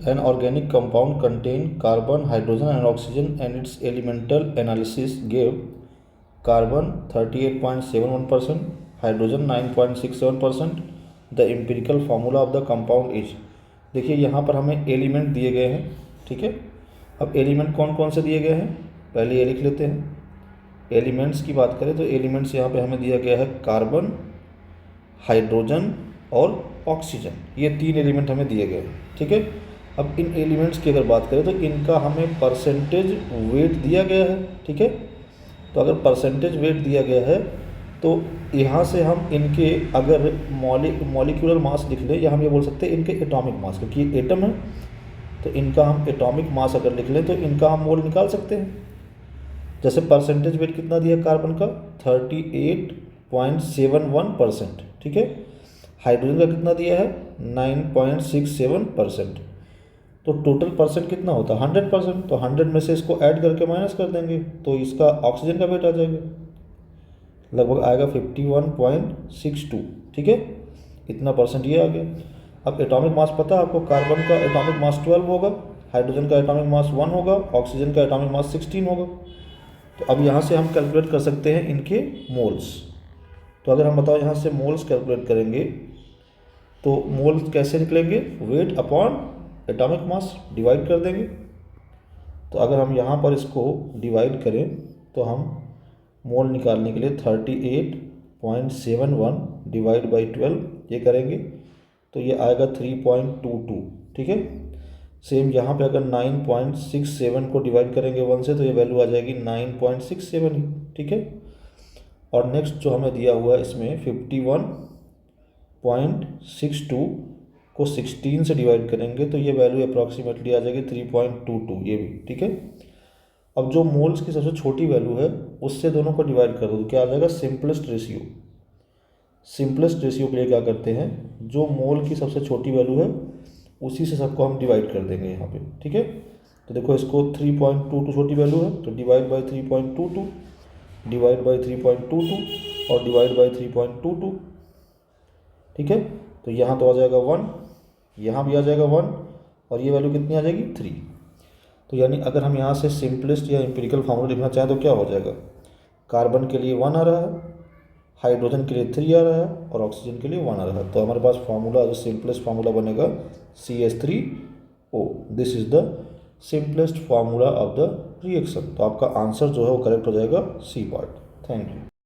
An organic compound contain carbon, hydrogen and oxygen, and its elemental analysis gave carbon 38.71%, hydrogen 9.67%. The empirical formula of the compound is, देखिए यहाँ पर हमें element दिए गए हैं, ठीक है। अब एलिमेंट कौन कौन से दिए गए हैं, पहले ये लिख लेते हैं। एलिमेंट्स की बात करें तो एलिमेंट्स यहाँ पे हमें दिया गया है कार्बन, हाइड्रोजन और ऑक्सीजन, ये 3 एलिमेंट हमें दिए गए हैं, ठीक है। अब इन एलिमेंट्स की अगर बात करें तो इनका हमें परसेंटेज वेट दिया गया है, ठीक है। तो अगर परसेंटेज वेट दिया गया है तो यहाँ से हम इनके अगर मॉलिक्यूलर मास लिख लें, या हम ये बोल सकते हैं इनके एटॉमिक मास, क्योंकि ये एटम है तो इनका हम एटॉमिक मास अगर लिख लें तो इनका हम मोल निकाल सकते हैं। जैसे परसेंटेज वेट कितना दिया कार्बन का 38.71%, ठीक है। हाइड्रोजन का कितना दिया है 9.67%। तो टोटल परसेंट कितना होता है 100%। तो 100 में से इसको ऐड करके माइनस कर देंगे तो इसका ऑक्सीजन का वेट आ जाएगा, लगभग आएगा 51.62, ठीक है। इतना परसेंट ये आ गया। अब एटॉमिक मास पता है आपको, कार्बन का एटॉमिक मास 12 होगा, हाइड्रोजन का एटॉमिक मास 1 होगा, ऑक्सीजन का एटॉमिक मास 16 होगा। तो अब यहाँ से हम कैलकुलेट कर सकते हैं इनके मोल्स। तो अगर हम बताओ यहाँ से मोल्स कैलकुलेट करेंगे तो मोल्स कैसे निकलेंगे, weight upon atomic mass divide कर देंगे। तो अगर हम यहाँ पर इसको डिवाइड करें तो हम मोल निकालने के लिए 38.71 डिवाइड बाई 12 ये करेंगे तो ये आएगा 3.22, ठीक है। सेम यहाँ पे अगर 9.67 को डिवाइड करेंगे 1 से तो ये वैल्यू आ जाएगी 9.67 ही, ठीक है। और नेक्स्ट जो हमें दिया हुआ है इसमें 51.62 को 16 से डिवाइड करेंगे तो ये वैल्यू अप्रॉक्सीमेटली आ जाएगी 3.22, ये भी ठीक है। अब जो मोल्स की सबसे छोटी वैल्यू है उससे दोनों को डिवाइड कर दो तो क्या आ जाएगा सिंपलेस्ट रेशियो। सिंपलेस्ट रेशियो के लिए क्या करते हैं, जो मोल की सबसे छोटी वैल्यू है उसी से सबको हम डिवाइड कर देंगे यहाँ पे, ठीक है। तो देखो इसको 3.22 छोटी वैल्यू है तो डिवाइड बाई 3.22, डिवाइड बाई 3.22 और डिवाइड बाई 3.22, ठीक है। तो यहाँ तो आ जाएगा 1, यहाँ भी आ जाएगा 1 और ये वैल्यू कितनी आ जाएगी 3। तो यानी अगर हम यहाँ से सिंपलेस्ट या एम्पिरिकल फार्मूला लिखना चाहें तो क्या हो जाएगा, कार्बन के लिए 1 आ रहा है, हाइड्रोजन के लिए 3 आ रहा है और ऑक्सीजन के लिए 1 आ रहा है। तो हमारे पास फार्मूला जो सिंपलेस्ट फार्मूला बनेगा CH3O। This is the simplest formula of the reaction. तो आपका आंसर जो है वो करेक्ट हो जाएगा सी पार्ट। Thank you.